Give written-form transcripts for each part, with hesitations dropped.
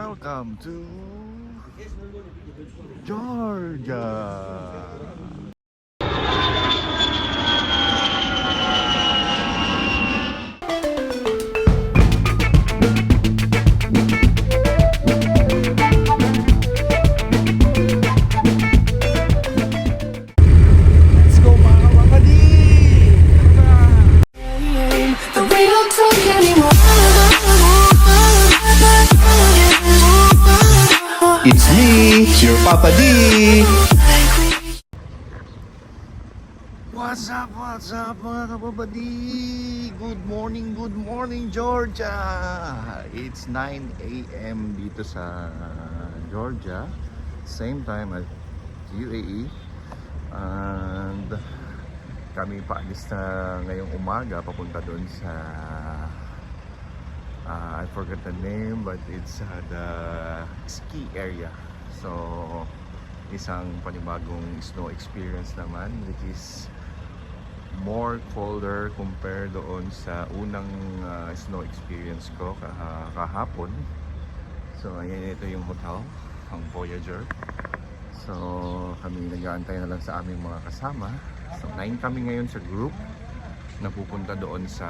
Welcome to Georgia. Let's go mga kapatid! But we don't talk anymore. It's me, your Papa D. What's up mga kapatid? Good morning Georgia! It's 9 a.m. dito sa Georgia. Same time as UAE. And kami paalis na ngayong umaga papunta doon sa I forgot the name, but it's the ski area. So isang panibagong snow experience naman, which is more colder compared doon sa unang snow experience ko kahapon. So ayan, ito yung hotel, ang Voyager. So kami nag-aantay na lang sa aming mga kasama. So 9 kami ngayon sa group na pupunta doon sa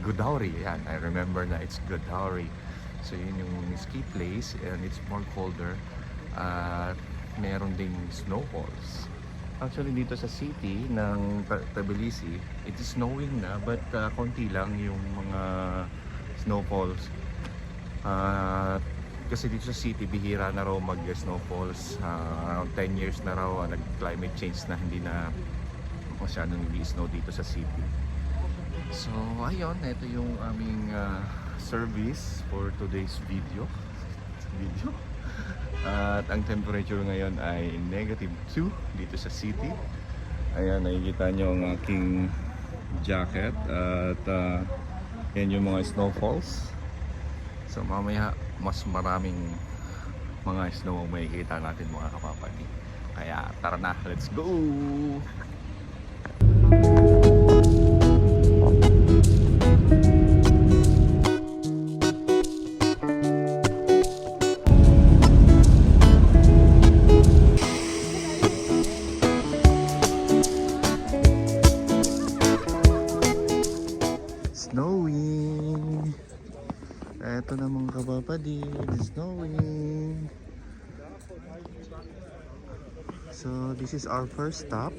Godauri. Yan, I remember na it's Godauri. So yun yung ski place and it's more colder at meron ding snowfalls. Actually dito sa city ng Tbilisi, it is snowing na, but konti lang yung mga snowfalls. Kasi dito sa city bihira na raw mag snowfalls. Around 10 years na raw nag-climate change na hindi na masyadong nag-snow dito sa city. So ayun, ito yung aming service for today's video. At ang temperature ngayon ay -2 dito sa city. Ayan, nakikita nyo ang aking jacket. At yan yung mga snowfalls. So mamaya mas maraming mga snow ang makikita natin mga kapapagi. Kaya tara na, let's go! Snowing! Eto na mga kapapadi, snowing! So this is our first stop,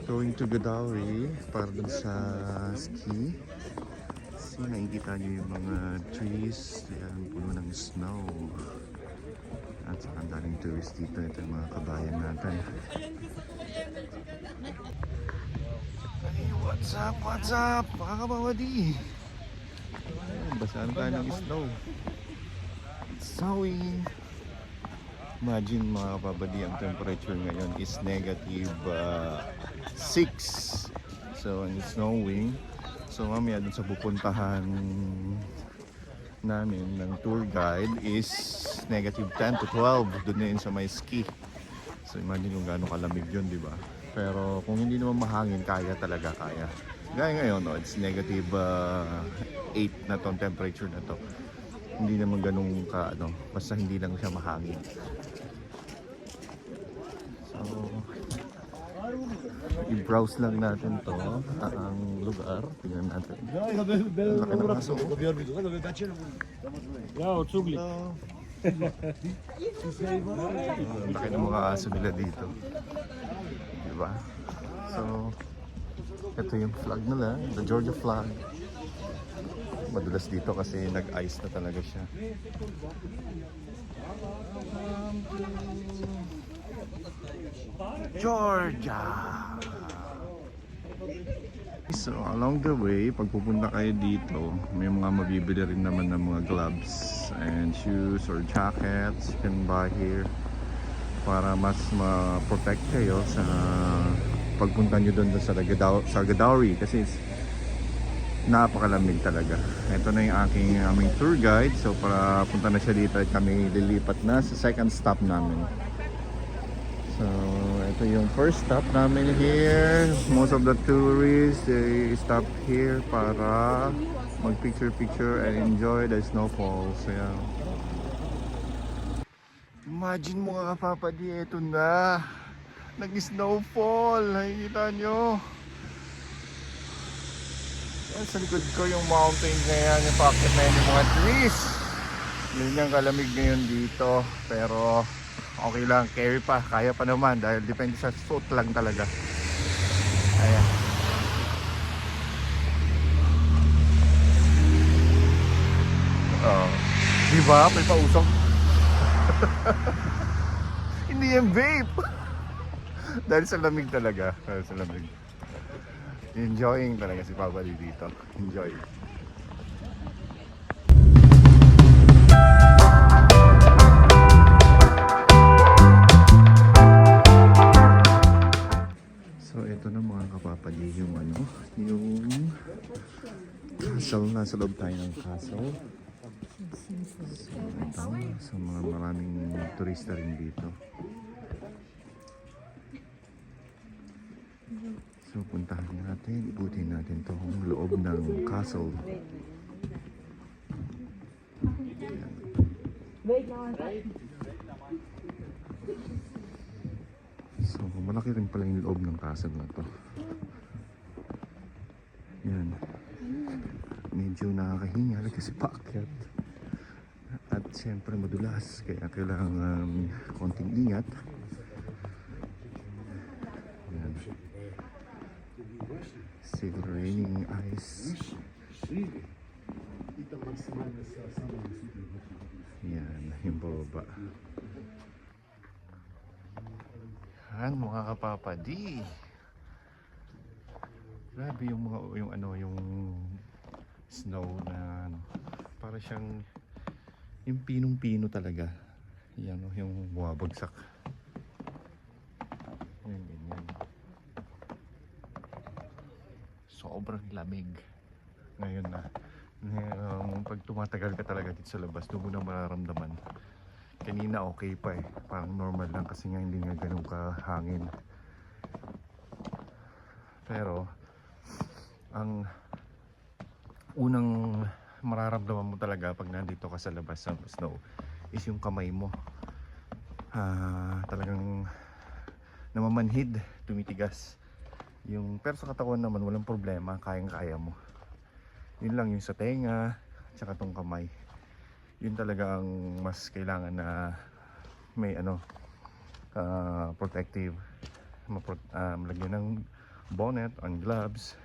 going to Godauri para dun sa ski. Kasi nakikita nyo yung mga trees, yan, puno ng snow. At saka ang daming tourist dito, ito yung mga kabayan natin. Hey, what's up mga kapapadi? Basahan tayo ng snow. It's snowing. Imagine mga kapapadi, ang temperature ngayon is -6. So it's snowing. So mamaya dun sa pupuntahan namin ng tour guide is -10 to 12. Doon na yun sa may ski. So imagine kung gaano kalamig yun, di ba? Pero kung hindi naman mahangin, kaya talaga, kaya. Gaya ngayon, no, it's -8 na tong temperature na to. Hindi naman ganun ka, ano, basta hindi lang siya mahangin. So, i-browse lang natin to, ang lugar. Tingnan natin. Laki ng aso. Laki ng mga aso nila dito. Diba? So, ito yung flag nila, the Georgia flag. Madulas dito kasi nag-ice na talaga siya. Georgia! So along the way, pag pupunta kayo dito, may mga mabibili rin naman ng mga gloves and shoes or jackets you can buy here para mas ma-protect kayo sa pagpunta nyo doon sa Godauri kasi napakalamig talaga. Ito na yung aming tour guide. So para punta na siya dito at kami lilipat na sa second stop namin. So ito yung first stop namin here. Most of the tourists, they stop here para mag picture and enjoy the snowfalls. Ayan. Imagine mo nga kapapadi, eto na. Nag-snowfall. Nakikita nyo. Yan, sa likod ko yung mountain na yan. Yung packet na yan, yung mga trees. Yun yung kalamig ngayon dito. Pero okay lang, carry pa. Kaya pa naman dahil depende sa suit lang talaga. Ayan. Diba? May pausok. Hindi yan vape. Dahil sa lamig talaga. Dahil sa lamig. Enjoying talaga si Papa Lee dito. Enjoy. So ito na mga kapapali yung ano, yung castle. Nasa loob tayo ng castle. So ito, sa mga maraming turista rin dito. So puntahan natin, ikutin natin itong loob ng castle. So malaki rin pala yung loob ng castle na to. Yan. Medyo nakakahingal kasi paakyat. At siyempre madulas, kaya kailangan konting ingat. Yan. Still raining ice. Yan, yung baba. Yan mga kapapadi. Grabe yung mga yung snow na ano, para siyang yung pinong-pino talaga. Yan yung bumabagsak. Yan, ganyan. Sobrang lamig ngayon na. Pag tumatagal ka talaga dito sa labas, doon mo na mararamdaman. Kanina okay pa eh, parang normal lang kasi nga hindi nga ganun kahangin. Pero ang unang mararamdaman mo talaga pag nandito ka sa labas sa snow is yung kamay mo. Talagang namamanhid, tumitigas. Pero sa katawan naman walang problema, kayang-kaya mo. Yun lang yung sa tenga, tsaka tong kamay. Yun talaga ang mas kailangan na may protective. Malagyan ng bonnet, on gloves.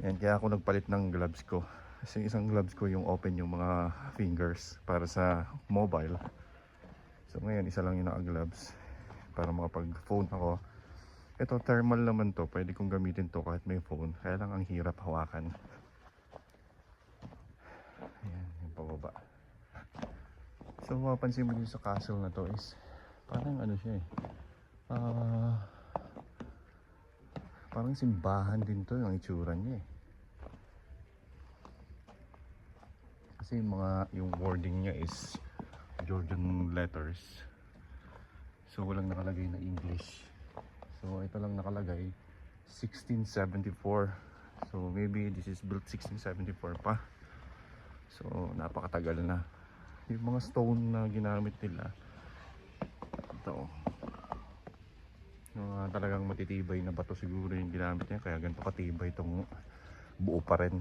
Yan, kaya ako nagpalit ng gloves ko. Kasi isang gloves ko yung open yung mga fingers para sa mobile. So ngayon isa lang yung naka-gloves para makapag-phone ako. Ito thermal naman to, pwede kong gamitin to kahit may phone. Kaya lang ang hirap hawakan. Ayan, yung pababa. So mapapansin mo din sa castle na to is parang ano siya eh. Parang simbahan din to yung itsura niya eh. Kasi yung wording niya is Georgian letters. So walang nakalagay na English. So ito lang nakalagay 1674. So maybe this is built 1674 pa. So napakatagal na. Yung mga stone na ginamit nila, ito talagang matitibay na bato siguro yung ginamit niya, kaya ganito katibay itong buo pa rin.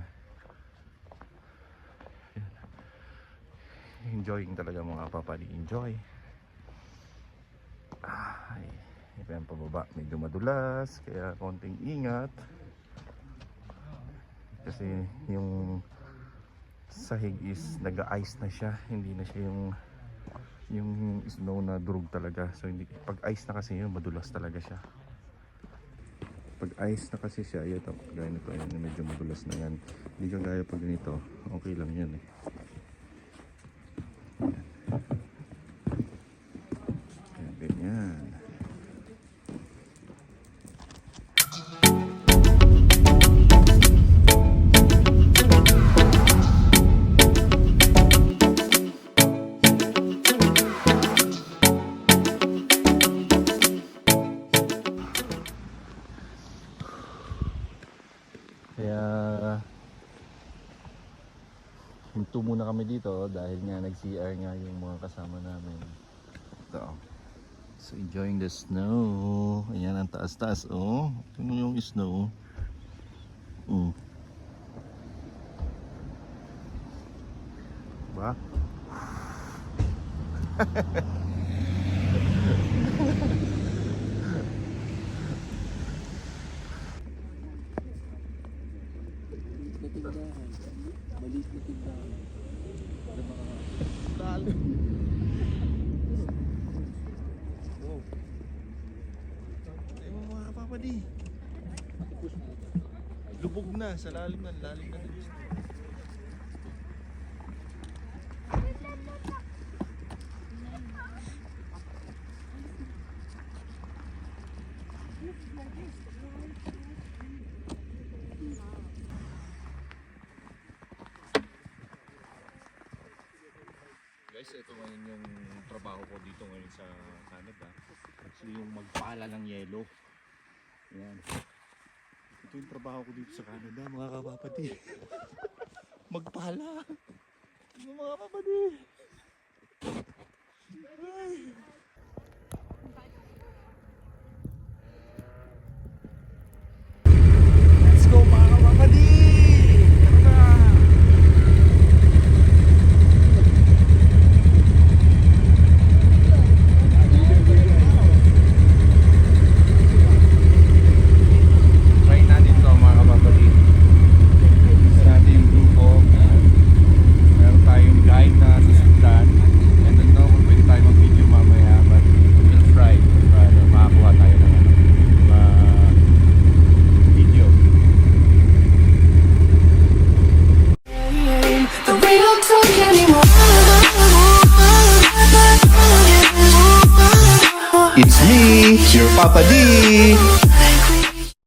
Enjoying talaga mga papali, enjoy. Ito yung pababa, medyo madulas, kaya konting ingat. Kasi yung sahig is nag-ice na siya, hindi na siya yung snow na durog talaga. So hindi, pag ice na kasi yun, madulas talaga siya. Pag ice na kasi siya, ito, gaya nito, ayan, medyo madulas na yan. Hindi ka gaya pag ganito, okay lang yan eh. Ayan, ganyan. Kaya Hinto muna kami dito dahil nga nag-CR nga yung mga kasama namin. Ito. So enjoying the snow. Ayan ang taas-taas oh. Tingnan yung snow. Ba? Ay mo mga kapapadi. Lubog na sa lalim na ng gusto. Guys, ito ngayon yung trabaho ko dito ngayon sa Canada. Actually yung magpala ng yelo. Ayan. Ito yung trabaho ko dito sa Canada, mga kapapati. Magpala. Mga kapapati. Ay. Let's go mga kapapati! Tara na! Try natin to mga kapapatid. Isa natin yung grupo. Meron tayong guide na susundan. And then no, kung pwede tayo mag-video mamaya. But we'll try para makakuha tayo ng video. But we don't talk anymore. It's me, your Papa D.